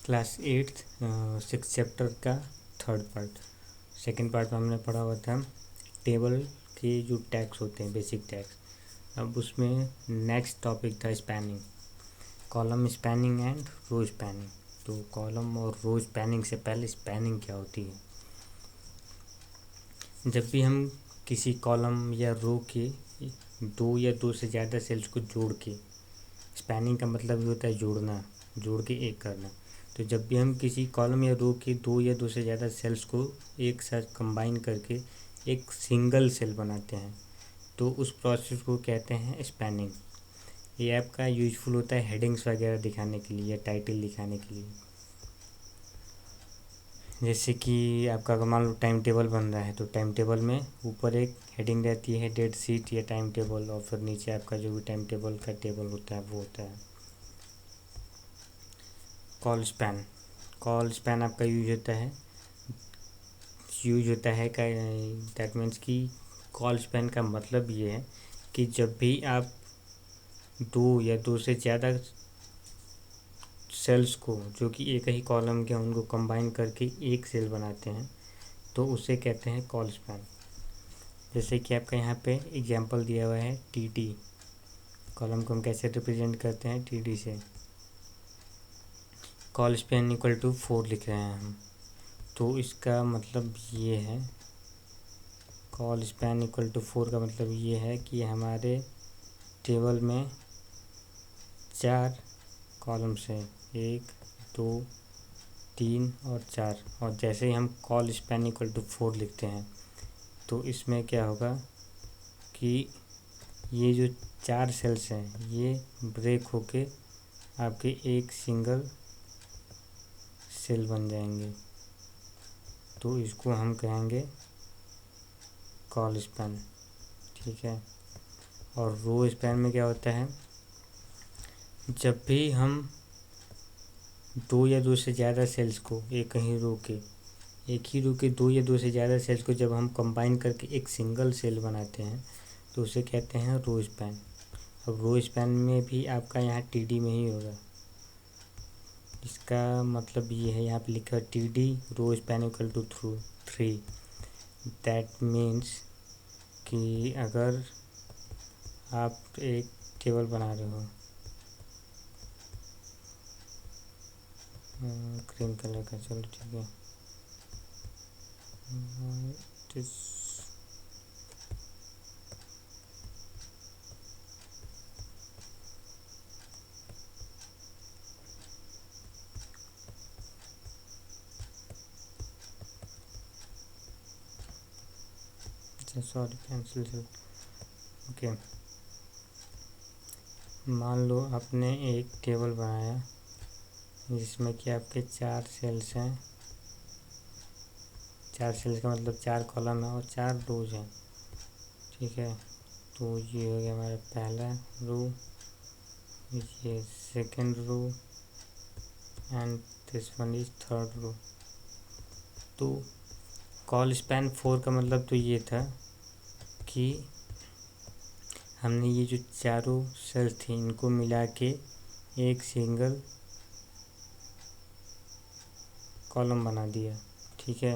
Class 8 6 chapter का third part. Second part में हमने पढ़ा हुआ था टेबल के जो टैग्स होते हैं, बेसिक टैग्स। अब उसमें नेक्स्ट टॉपिक था spanning, column spanning and row spanning. तो कॉलम और रो स्पैनिंग से पहले स्पैनिंग क्या होती है। जब भी हम किसी कॉलम या रो के दो या दो से ज़्यादा सेल्स को जोड़ के, स्पैनिंग का मतलब ये होता है जोड़ना, जोड़ के एक करना। तो जब भी हम किसी कॉलम या रो के दो या दो से ज़्यादा सेल्स को एक साथ कंबाइन करके एक सिंगल सेल बनाते हैं तो उस प्रोसेस को कहते हैं स्पैनिंग। ये आपका यूजफुल होता है हेडिंग्स वगैरह दिखाने के लिए या टाइटल दिखाने के लिए। जैसे कि आपका अगर मान लो टाइम टेबल बन रहा है तो टाइम टेबल में ऊपर एक हेडिंग रहती है डेट शीट या टाइम टेबल, और फिर नीचे आपका जो भी टाइम टेबल का टेबल होता है वो होता है। कॉल स्पैन आपका यूज होता है का दैट मीन्स कि कॉल स्पैन का मतलब ये है कि जब भी आप दो या दो से ज़्यादा सेल्स को जो कि एक ही कॉलम के उनको कंबाइन करके एक सेल बनाते हैं तो उसे कहते हैं कॉल स्पैन। जैसे कि आपका यहाँ पे एग्जांपल दिया हुआ है टीटी, कॉलम को हम कैसे रिप्रेजेंट करते हैं टीटी से। कॉल स्पैन इक्वल टू 4 लिख रहे हैं हम, तो इसका मतलब ये है कॉल स्पैन इक्वल टू 4 का मतलब ये है कि हमारे टेबल में 4 कॉलम्स हैं, 1 2 3 और 4, और जैसे ही हम कॉल स्पैन इक्वल टू 4 लिखते हैं तो इसमें क्या होगा कि ये जो 4 सेल्स हैं ये ब्रेक होके आपके एक सिंगल सेल बन जाएंगे, तो इसको हम कहेंगे कॉल स्पैन। ठीक है। और रो स्पैन में क्या होता है, जब भी हम दो या दो से ज़्यादा सेल्स को एक ही रो के दो या दो से ज़्यादा सेल्स को जब हम कंबाइन करके एक सिंगल सेल बनाते हैं तो उसे कहते हैं रो स्पैन। अब रो स्पैन में भी आपका यहाँ टीडी में ही होगा। इसका मतलब ये है, यहाँ पे लिखा है TD row span equal to 3। That means कि अगर आप एक टेबल बना रहे हो क्रीम कलर का, चलो ठीक है, सॉरी पेंसिल से। ओके, मान लो आपने एक टेबल बनाया जिसमें कि आपके 4 सेल्स हैं। 4 सेल्स का मतलब 4 कॉलम है और 4 रोज हैं। ठीक है, तो ये हो गया हमारा पहला रो, ये second row and this one is third row. तो कॉल स्पैन 4 का मतलब तो ये था कि हमने ये जो चारों सेल्स थी इनको मिला के एक सिंगल कॉलम बना दिया। ठीक है।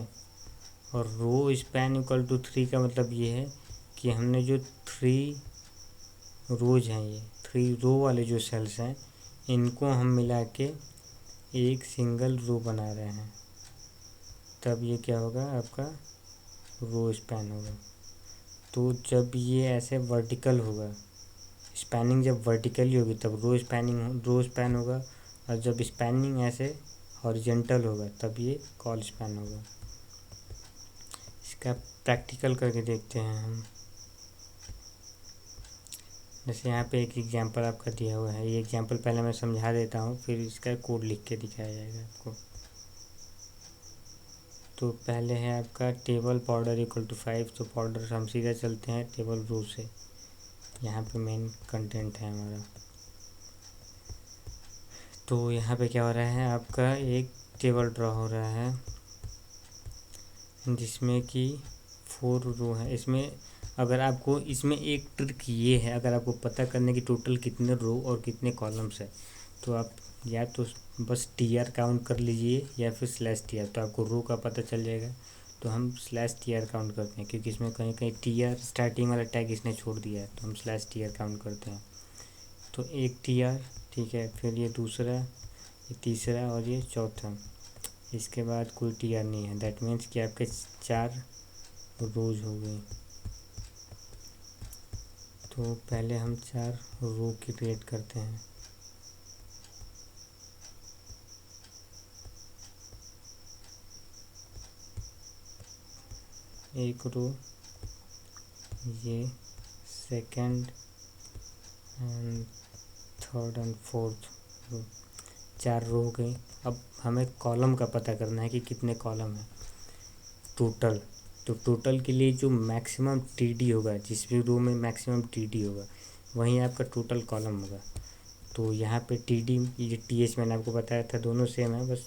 और रो स्पैन इक्वल टू 3 का मतलब ये है कि हमने जो 3 रोज हैं, ये 3 रो वाले जो सेल्स हैं इनको हम मिला के एक सिंगल रो बना रहे हैं, तब ये क्या होगा आपका रो स्पैन होगा। तो जब ये ऐसे वर्टिकल होगा, स्पैनिंग जब वर्टिकली होगी तब रो स्पैन होगा, और जब स्पैनिंग ऐसे हॉरिजॉन्टल होगा तब ये कॉल स्पैन होगा। इसका प्रैक्टिकल करके देखते हैं हम। जैसे यहाँ पे एक एग्जांपल आपका दिया हुआ है, ये एग्जांपल पहले मैं समझा देता हूँ फिर इसका कोड लिख के दिखाया जाएगा आपको। तो पहले है आपका टेबल पाउडर इक्वल टू 5, तो पाउडर हम सीधा चलते हैं टेबल रो से, यहाँ पे मेन कंटेंट है हमारा। तो यहाँ पे क्या हो रहा है, आपका एक टेबल ड्रॉ हो रहा है जिसमें कि 4 रो है। इसमें अगर आपको इसमें एक ट्रिक ये है, अगर आपको पता करने की टोटल कितने रो और कितने कॉलम्स है तो आप या तो बस टीआर काउंट कर लीजिए या फिर स्लैश टीआर, तो आपको रो का पता चल जाएगा। तो हम स्लैश टीआर काउंट करते हैं क्योंकि इसमें कहीं कहीं टीआर स्टार्टिंग वाला टैग इसने छोड़ दिया है, तो हम स्लैश टीआर काउंट करते हैं। तो एक टीआर, ठीक है, फिर ये दूसरा, ये तीसरा और ये चौथा। इसके बाद कोई टीआर नहीं है, दैट मीन्स कि आपके 4 रोज हो गई। तो पहले हम 4 रो की क्रिएट करते हैं। एक रो, ये second and third and fourth row, 4 row हो गई। अब हमें कॉलम का पता करना है कि कितने कॉलम है टोटल। तो टोटल के लिए जो मैक्सिमम टीडी होगा, जिस भी रो में मैक्सिमम टीडी होगा वहीं आपका टोटल कॉलम होगा। तो यहाँ पे टीडी, ये टीएच मैंने आपको बताया था, दोनों सेम है, बस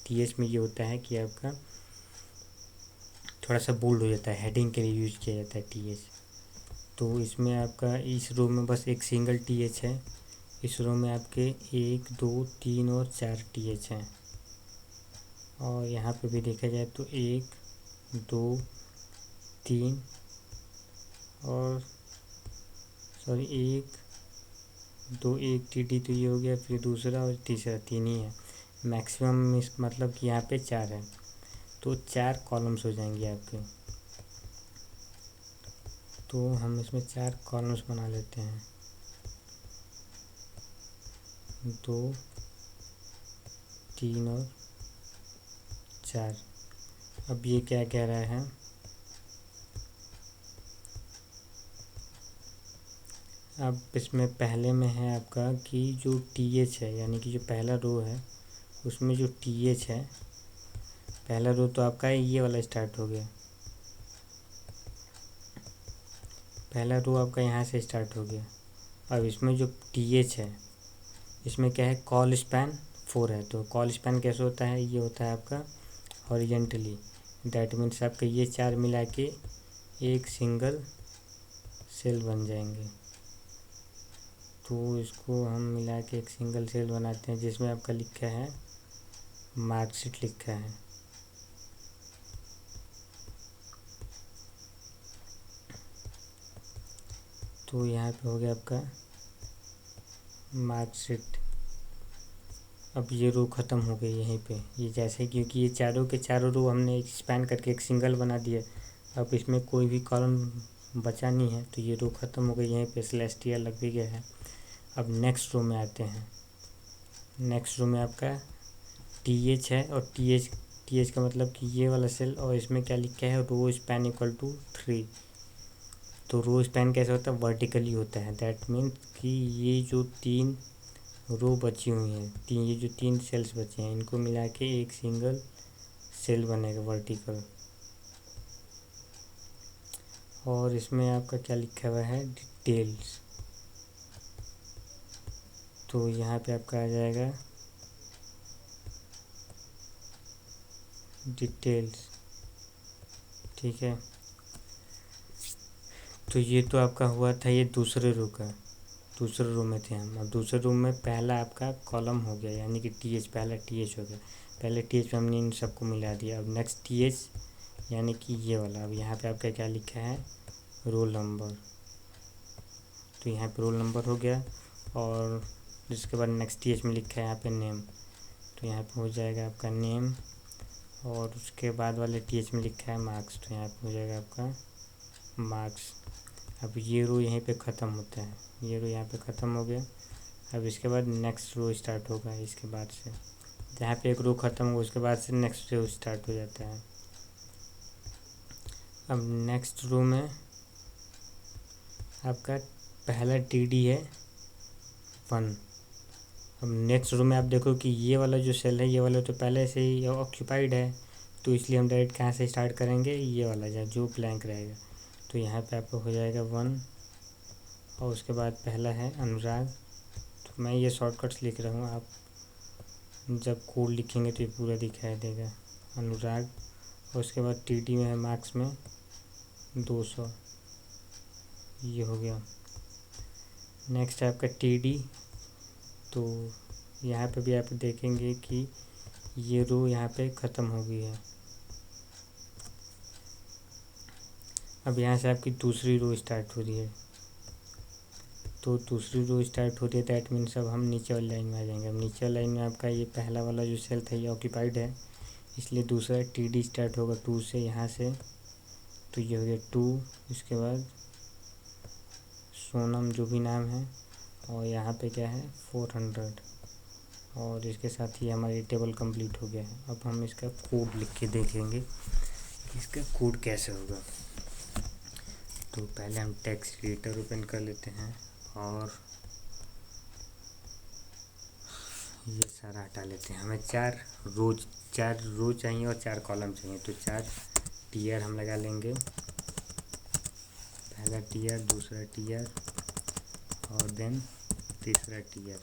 टीएच में ये होता है कि आपका थोड़ा सा बोल्ड हो जाता है, हेडिंग के लिए यूज किया जाता है टीएच। तो इसमें आपका इस रो में बस एक सिंगल टीएच है, इस रो में आपके 1 2 3 और 4 टीएच हैं। और यहाँ पे भी देखा जाए तो 1 2 3 और सॉरी 1 2, 1 टीडी तो ये हो गया, फिर दूसरा और तीसरा, 3 ही है मैक्सिमम। इस मतलब कि यहाँ पे 4 है, तो 4 कॉलम्स हो जाएंगे आपके। तो हम इसमें 4 कॉलम्स बना लेते हैं, 2 3 और 4। अब ये क्या कह रहा है, अब इसमें पहले में है आपका कि जो टीएच है, यानी कि जो पहला रो है उसमें जो टीएच है, पहला रो तो आपका ये वाला स्टार्ट हो गया, पहला रो आपका यहाँ से स्टार्ट हो गया। अब इसमें जो टीएच है, इसमें क्या है, कॉल स्पैन 4 है। तो कॉल स्पैन कैसे होता है, ये होता है आपका हॉरिजेंटली, दैट मीन्स आपका ये 4 मिला के एक सिंगल सेल बन जाएंगे। तो इसको हम मिला के एक सिंगल सेल बनाते हैं, जिसमें आपका लिखा है मार्कशीट लिखा है। तो यहाँ पे हो गया आपका मार्कशीट। अब ये रो ख़त्म हो गई यहीं पे, ये जैसे, क्योंकि ये चारों के चारों रो हमने एक्सपैंड करके एक सिंगल बना दिया। अब इसमें कोई भी कॉलम बचा नहीं है, तो ये रो ख़त्म हो गई, यहीं पे स्लैश टी लग भी गया है। अब नेक्स्ट रो में आते हैं। नेक्स्ट रो में आपका टीएच है, और टीएच का मतलब कि ये वाला सेल, और इसमें क्या लिखा है, रो स्पैन इक्वल टू 3। तो रो स्पैन कैसे होता है, वर्टिकली होता है, दैट मीन्स कि ये जो 3 रो बची हुई हैं, ये जो 3 सेल्स बचे हैं, इनको मिला के एक सिंगल सेल बनेगा वर्टिकल। और इसमें आपका क्या लिखा हुआ है, डिटेल्स। तो यहाँ पे आपका आ जाएगा डिटेल्स, ठीक है। तो ये तो आपका हुआ था ये दूसरे रो का, दूसरे रूम में थे हम। अब दूसरे रूम में पहला आपका कॉलम हो गया, यानी कि टीएच, पहला टीएच हो गया। पहले टीएच में हमने इन सबको मिला दिया। अब नेक्स्ट टीएच यानी कि ये वाला, अब यहाँ पे आपका क्या लिखा है, रोल नंबर। तो यहाँ पे रोल नंबर हो गया, और जिसके बाद नेक्स्ट टीएच में लिखा है यहाँ पे नेम, तो यहाँ पे हो जाएगा आपका नेम। और उसके बाद वाले टीएच में लिखा है मार्क्स, तो यहाँ पे हो जाएगा आपका मार्क्स। अब ये रो यहीं पे ख़त्म होता है, ये रो यहाँ पे ख़त्म हो गया। अब इसके बाद नेक्स्ट रो स्टार्ट होगा, इसके बाद से जहाँ पे एक रो ख़त्म हो उसके बाद से नेक्स्ट रो स्टार्ट हो जाता है। अब नेक्स्ट रो में आपका पहला टीडी है 1। अब नेक्स्ट रो में आप देखो कि ये वाला जो सेल है, ये वाला तो पहले से ही ऑक्यूपाइड है, तो इसलिए हम डायरेक्ट कहाँ से स्टार्ट करेंगे, ये वाला जो ब्लैंक रहेगा। तो यहाँ पे आपको हो जाएगा 1, और उसके बाद पहला है अनुराग। तो मैं ये शॉर्टकट्स लिख रहा हूँ, आप जब कोड लिखेंगे तो ये पूरा दिखाई देगा, अनुराग। और उसके बाद टीटी में है मार्क्स में 200, ये हो गया। नेक्स्ट है आपका टीडी, तो यहाँ पे भी आप देखेंगे कि ये रो यहाँ पे ख़त्म हो गई है। अब यहाँ से आपकी दूसरी रो स्टार्ट हो रही है, तो दूसरी रो स्टार्ट हो रही है, दैट मीन्स अब हम नीचे वाली लाइन में आ जाएंगे। अब नीचे वाली लाइन में आपका ये पहला वाला जो सेल था ये ऑक्यूपाइड है, इसलिए दूसरा TD स्टार्ट होगा 2 से, यहाँ से, तो ये हो गया 2। इसके बाद सोनम जो भी नाम है, और यहाँ पे क्या है 400, और इसके साथ ही हमारी टेबल कंप्लीट हो गया है। अब हम इसका कोड लिख के देखेंगे कि इसका कोड कैसे होगा। तो पहले हम टेक्स्ट एडिटर ओपन कर लेते हैं और ये सारा हटा लेते हैं। हमें 4 रो चाहिए और 4 कॉलम चाहिए, तो 4 टीयर हम लगा लेंगे। पहला टीयर, दूसरा टीयर, और देन तीसरा टीयर,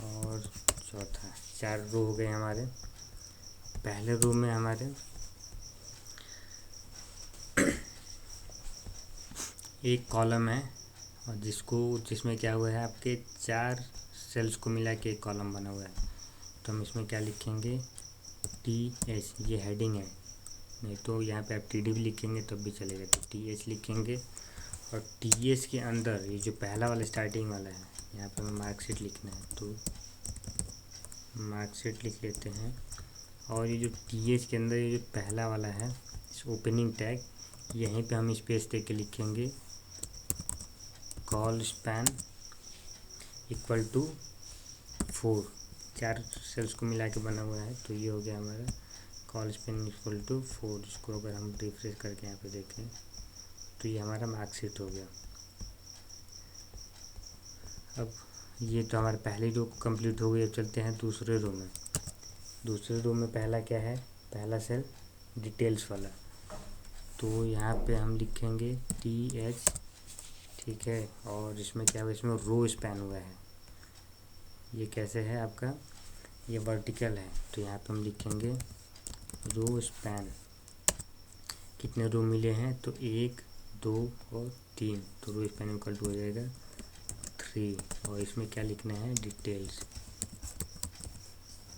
और चौथा। 4 रो हो गए हमारे। पहले रो में हमारे एक कॉलम है, और जिसमें क्या हुआ है, आपके 4 सेल्स को मिला के एक कॉलम बना हुआ है। तो हम इसमें क्या लिखेंगे, TH, ये हेडिंग है, नहीं तो यहाँ पे आप TD भी लिखेंगे तब भी चलेगा। तो TH लिखेंगे, और TH के अंदर ये जो पहला वाला स्टार्टिंग वाला है, यहाँ पे हमें मार्कशीट लिखना है, तो मार्कशीट लिख लेते हैं। और ये जो TH के अंदर ये जो पहला वाला है, इस ओपनिंग टैग, यहीं पे हम स्पेस दे के लिखेंगे col span equal to 4। 4 cells को मिला के बना हुआ है, तो ये हो गया हमारा कॉल स्पैन इक्वल टू 4। इसको अगर हम रिफ्रेश करके यहाँ पे देखें तो ये हमारा मार्कशीट हो गया। अब ये तो हमारे पहली रो कंप्लीट हो गई। अब चलते हैं दूसरे रो में। दूसरे रो में पहला क्या है, पहला सेल डिटेल्स वाला, तो यहाँ पे हम लिखेंगे TH, ठीक है। और इसमें क्या हुआ, इसमें रो स्पैन हुआ है। ये कैसे है आपका, ये वर्टिकल है, तो यहाँ पे हम लिखेंगे रो स्पैन। कितने रो मिले हैं, तो 1, 2 और 3, तो रो स्पैन इक्वल टू हो जाएगा 3। और इसमें क्या लिखना है, डिटेल्स।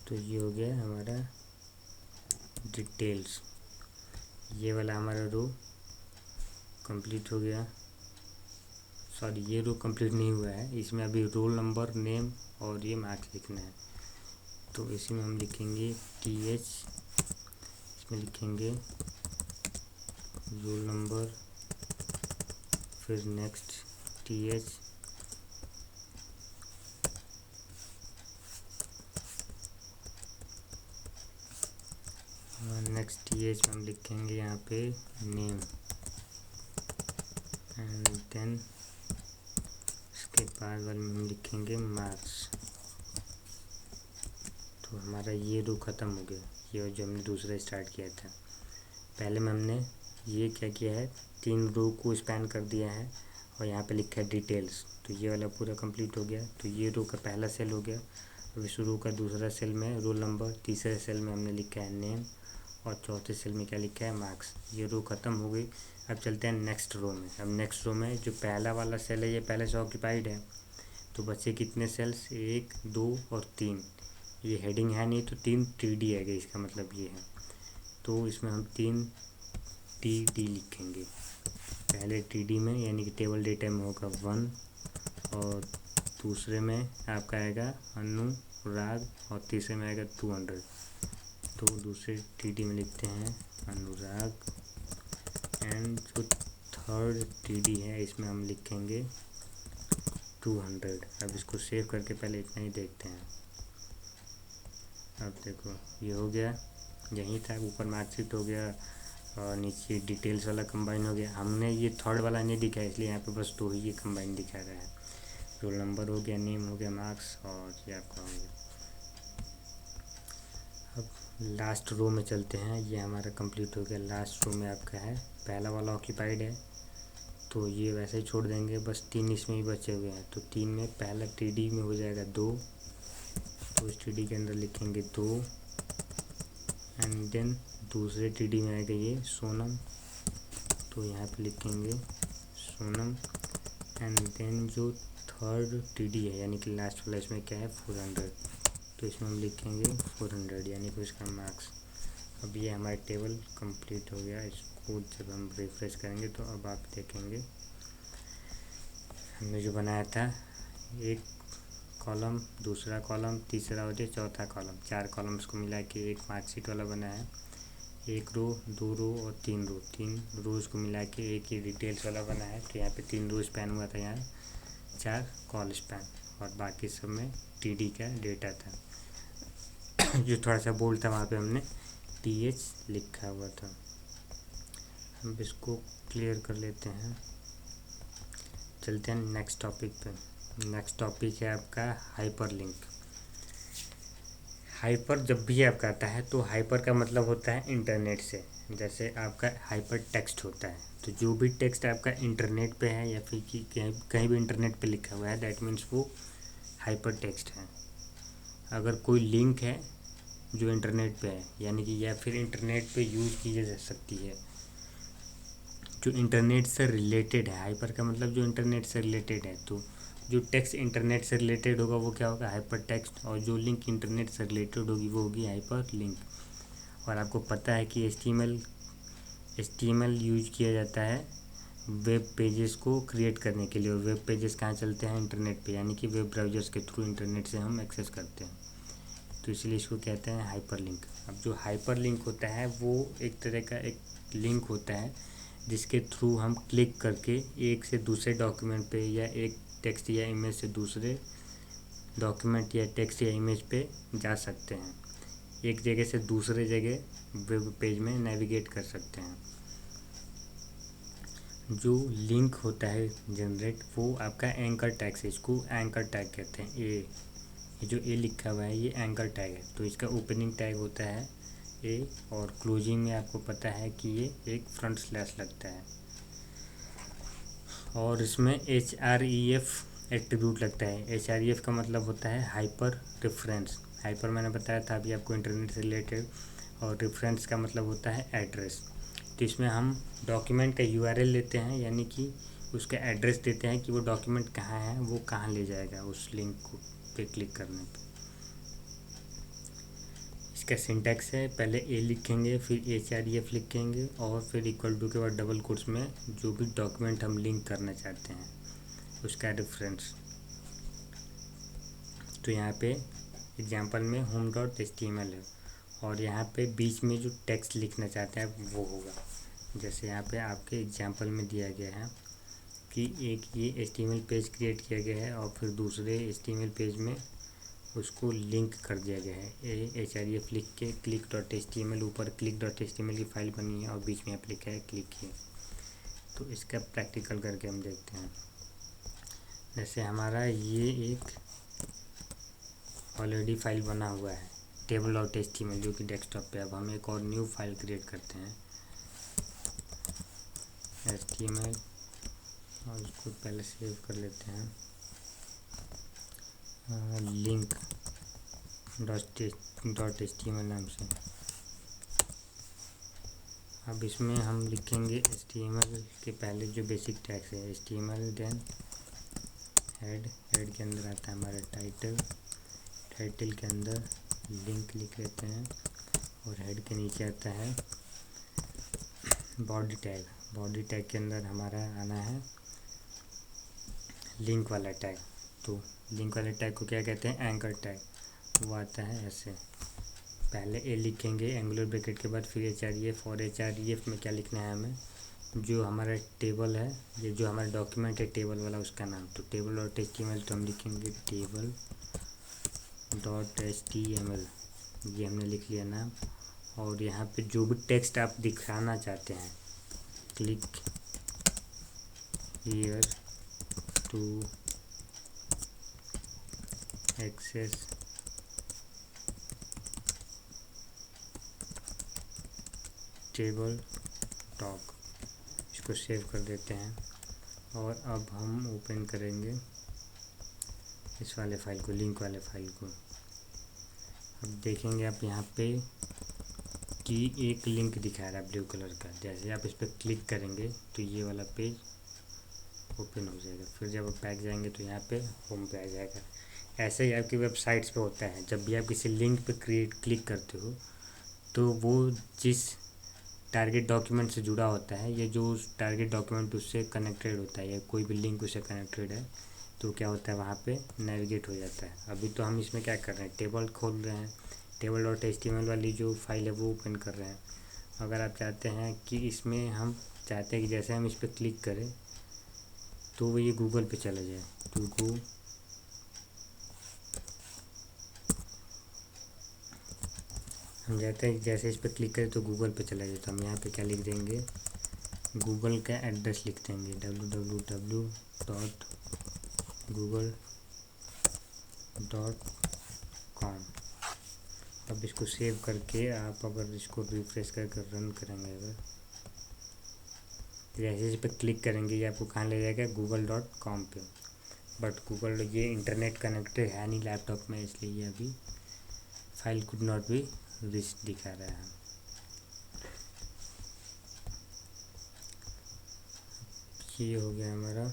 तो ये हो गया हमारा डिटेल्स। ये वाला हमारा रो कंप्लीट हो गया। सॉरी, ये रो कंप्लीट नहीं हुआ है, इसमें अभी रोल नंबर, नेम और ये मार्क्स लिखना है। तो इसी में हम लिखेंगे TH, इसमें लिखेंगे रोल नंबर, फिर नेक्स्ट TH, नेक्स्ट TH में हम लिखेंगे यहाँ पे नेम, एंड देन इसके बाद वाले में हम लिखेंगे मार्क्स। तो हमारा ये रो ख़त्म हो गया, ये जो हमने दूसरा स्टार्ट किया था। पहले में हमने ये क्या किया है, 3 रो को स्पैन कर दिया है, और यहाँ पे लिखा है डिटेल्स, तो ये वाला पूरा कंप्लीट हो गया। तो ये रो का पहला सेल हो गया। अब इस रो का दूसरा सेल में रोल नंबर, तीसरे सेल में हमने लिखा है नेम, और चौथे सेल में क्या लिखा है, मार्क्स। ये रो ख़त्म हो गई। अब चलते हैं नेक्स्ट रो में। अब नेक्स्ट रो में जो पहला वाला सेल है, ये पहले से ऑक्यूपाइड है, तो बचे कितने सेल्स, 1, 2 और 3। ये हेडिंग है नहीं, तो 3 TD है, इसका मतलब ये है। तो इसमें हम 3 TD लिखेंगे। पहले TD में यानी कि टेबल डेटा में होगा 1, और दूसरे में आपका आएगा अनुराग, और तीसरे में आएगा 200। तो दूसरे TD में लिखते हैं अनुराग, एंड जो थर्ड TD है इसमें हम लिखेंगे 200। अब इसको सेव करके पहले इतना ही देखते हैं। अब देखो ये हो गया, यही था, ऊपर मार्कशीट हो गया और नीचे डिटेल्स वाला कंबाइन हो गया। हमने ये थर्ड वाला नहीं दिखाया, इसलिए यहाँ पे बस 2 ही ये कंबाइन दिखा रहा है। रोल नंबर हो गया, नेम हो गया, मार्क्स, और ये आपका हो गया। अब लास्ट रो में चलते हैं। ये हमारा कंप्लीट हो गया। लास्ट रो में आपका है, पहला वाला ऑक्यूपाइड है, तो ये वैसे ही छोड़ देंगे, बस 3 इसमें ही बचे हुए हैं। तो 3 में पहला TD में हो जाएगा 2, तो इस TD के अंदर लिखेंगे 2, एंड देन दूसरे TD में आएगा ये सोनम, तो यहाँ पे लिखेंगे सोनम, एंड देन जो थर्ड टीडी है, यानी कि लास्ट वाला इसमें क्या है 400, तो इसमें हम लिखेंगे 400 यानी कि उसका मार्क्स। अब ये हमारा टेबल कंप्लीट हो गया। इसको जब हम रिफ्रेश करेंगे तो अब आप देखेंगे हमने जो बनाया था, एक कॉलम, दूसरा कॉलम, तीसरा और चौथा कॉलम, 4 कॉलम्स को मिला के एक मार्कशीट वाला बना है। एक रो, 2 रो और 3 रो, 3 रोज़ को मिला के एक ही डिटेल्स वाला बना है। तो यहाँ पे 3 रो स्पैन हुआ था, यहाँ 4 कॉल स्पैन, और बाकी सब में टीडी का डेटा था। जो थोड़ा सा बोल्ड था वहाँ पे हमने टीएच लिखा हुआ था। हम इसको क्लियर कर लेते हैं, चलते हैं नेक्स्ट टॉपिक पे। नेक्स्ट टॉपिक है आपका हाइपरलिंक। हाइपर जब भी आपका आता है तो हाइपर का मतलब होता है इंटरनेट से। जैसे आपका हाइपर टेक्स्ट होता है, तो जो भी टेक्स्ट आपका इंटरनेट पे है या फिर कि कहीं भी इंटरनेट पे लिखा हुआ है, दैट मीन्स वो हाइपर टेक्स्ट है। अगर कोई लिंक है जो इंटरनेट पे है, यानी कि या फिर इंटरनेट पे यूज़ की जा सकती है, जो इंटरनेट से रिलेटेड है। हाइपर का मतलब जो इंटरनेट से रिलेटेड है, तो जो टेक्स्ट इंटरनेट से रिलेटेड होगा वो क्या होगा, हाइपर टेक्स्ट, और जो लिंक इंटरनेट से रिलेटेड होगी वो होगी हाइपर लिंक। और आपको पता है कि HTML यूज किया जाता है वेब पेजेस को क्रिएट करने के लिए, और वेब पेजेस कहाँ चलते हैं, इंटरनेट पे, यानी कि वेब ब्राउजर्स के थ्रू इंटरनेट से हम एक्सेस करते हैं, तो इसलिए इसको कहते हैं हाइपर लिंक। अब जो हाइपर लिंक होता है वो एक तरह का एक लिंक होता है जिसके थ्रू हम क्लिक करके एक से दूसरे डॉक्यूमेंट पे, या एक टेक्स्ट या इमेज से दूसरे डॉक्यूमेंट या टेक्स्ट या इमेज पे जा सकते हैं। एक जगह से दूसरे जगह वेब पेज में नेविगेट कर सकते हैं। जो लिंक होता है जनरेट, वो आपका एंकर टैग से, इसको एंकर टैग कहते हैं। ये जो ए लिखा हुआ है ये एंकर टैग है, तो इसका ओपनिंग टैग होता है ए, और क्लोजिंग में आपको पता है कि ये एक फ्रंट स्लैश लगता है, और इसमें href एट्रीब्यूट लगता है। href का मतलब होता है हाइपर रेफरेंस। हाइपर मैंने बताया था अभी आपको इंटरनेट से रिलेटेड, और रेफरेंस का मतलब होता है एड्रेस। तो इसमें हम डॉक्यूमेंट का URL लेते हैं, यानी कि उसका एड्रेस देते हैं कि वो डॉक्यूमेंट कहाँ है, वो कहाँ ले जाएगा उस लिंक को पे क्लिक करने पे। इसका सिंटैक्स है, पहले ए लिखेंगे, फिर href लिखेंगे, और फिर इक्वल टू के बाद डबल कोट्स में जो भी डॉक्यूमेंट हम लिंक करना चाहते हैं उसका रेफरेंस। तो यहाँ पे एग्जांपल में home.html है, और यहाँ पे बीच में जो टेक्स्ट लिखना चाहते हैं वो होगा। जैसे यहाँ पे आपके एग्जांपल में दिया गया है कि एक ये HTML पेज क्रिएट किया गया है, और फिर दूसरे HTML पेज में उसको लिंक कर दिया गया है। href लिख के click.html, ऊपर click.html की फाइल बनी है और बीच में आप लिखा है क्लिक किए। तो इसका प्रैक्टिकल करके हम देखते हैं। जैसे हमारा ये एक ऑलरेडी फाइल बना हुआ है table.html, जो कि डेस्कटॉप पे। अब हम एक और न्यू फाइल क्रिएट करते हैं HTML, और इसको पहले सेव कर लेते हैं लिंक .html नाम से। अब इसमें हम लिखेंगे HTML के पहले जो बेसिक टैग्स है HTML, देन हेड के अंदर आता है हमारा टाइटल के अंदर लिंक लिख लेते हैं, और हेड के नीचे आता है बॉडी टैग के अंदर हमारा आना है लिंक वाला टैग। तो लिंक वाले टैग को क्या कहते हैं, एंकर टैग। वो आता है ऐसे, पहले ए लिखेंगे एंगुलर ब्रैकेट के बाद फिर href, और href में क्या लिखना है हमें, जो हमारा टेबल है, ये जो हमारा डॉक्यूमेंट है टेबल वाला, उसका नाम। तो table.html तो हम लिखेंगे table.html, ये हमने लिख लिया नाम। और यहाँ पे जो भी टेक्स्ट आप दिखाना चाहते हैं, click here to access table talk, इसको सेव कर देते हैं। और अब हम ओपन करेंगे इस वाले फाइल को, लिंक वाले फाइल को। अब देखेंगे आप यहाँ पे कि एक लिंक दिखा रहा है ब्लू कलर का। जैसे आप इस पर क्लिक करेंगे तो ये वाला पेज ओपन हो जाएगा। फिर जब आप बैक जाएंगे तो यहाँ पे होम पे आ जाएगा। ऐसे ही आपकी वेबसाइट्स पे होता है, जब भी आप किसी लिंक पे क्लिक करते हो तो वो जिस टारगेट डॉक्यूमेंट से जुड़ा होता है या जो उस टारगेट डॉक्यूमेंट उससे कनेक्टेड होता है या कोई भी लिंक उससे कनेक्टेड है तो क्या होता है वहाँ पे नेविगेट हो जाता है। अभी तो हम इसमें क्या कर रहे हैं, टेबल खोल रहे हैं, टेबल डॉट HTML वाली जो फाइल है वो ओपन कर रहे हैं। अगर आप चाहते हैं कि इसमें हम चाहते हैं कि जैसे हम इस पर क्लिक करें तो वो ये गूगल पे चला जाए, तो हम चाहते हैं कि जैसे इस पर क्लिक करें तो गूगल पे चला जाए। तो हम यहाँ पे क्या लिख देंगे, गूगल का एड्रेस लिख देंगे www.google.com। अब इसको सेव करके आप अगर इसको रिफ्रेश करके रन करेंगे, अगर जैसे इस पर क्लिक करेंगे ये आपको कहाँ ले जाएगा, google.com पे। बट गूगल ये इंटरनेट कनेक्टेड है नहीं लैपटॉप में, इसलिए ये अभी file could not be reach दिखा रहा है। ये हो गया हमारा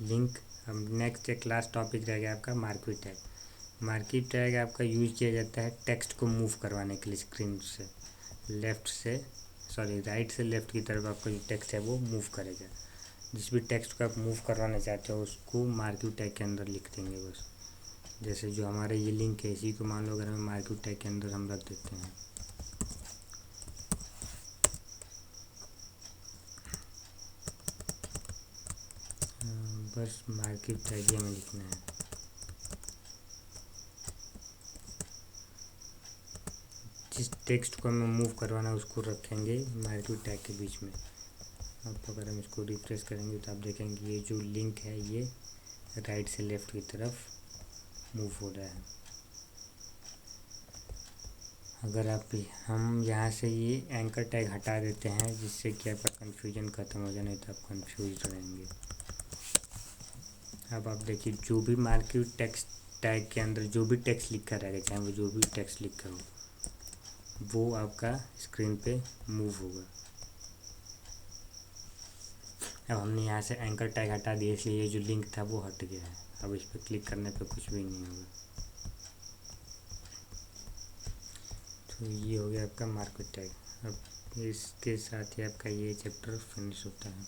लिंक। हम नेक्स्ट एक लास्ट टॉपिक रह गया आपका मार्केट टैग। मार्केट टैग आपका यूज किया जाता है टेक्स्ट को मूव करवाने के लिए, स्क्रीन से राइट से लेफ़्ट की तरफ आपका जो टेक्स्ट है वो मूव करेगा। जिस भी टेक्स्ट को आप मूव करवाना चाहते हो उसको मार्केट टैग के अंदर लिख देंगे बस। जैसे जो हमारा ये लिंक है इसी को मान लो अगर हमें मार्केट टैग के अंदर हम रख देते हैं, बस मार्केट टैग हमें लिखना है। जिस टेक्स्ट को हमें मूव करवाना उसको रखेंगे मार्केट टैग के बीच में। अब अगर हम इसको रिफ्रेश करेंगे तो आप देखेंगे ये जो लिंक है ये राइट से लेफ़्ट की तरफ मूव हो रहा है। अगर हम यहाँ से ये एंकर टैग हटा देते हैं जिससे कि आपका कन्फ्यूजन ख़त्म हो जाए, नहीं तो आप कन्फ्यूज रहेंगे। अब आप देखिए जो भी मार्केट टेक्स्ट टैग के अंदर जो भी टेक्स्ट लिखा रहेगा, चाहे वो जो भी टेक्स्ट लिखा हो वो आपका स्क्रीन पे मूव होगा। अब हमने यहाँ से एंकर टैग हटा दिया इसलिए ये जो लिंक था वो हट गया है। अब इस पर क्लिक करने पे कुछ भी नहीं होगा। तो ये हो गया आपका मार्केट टैग। अब इसके साथ ही आपका ये चैप्टर फिनिश होता है।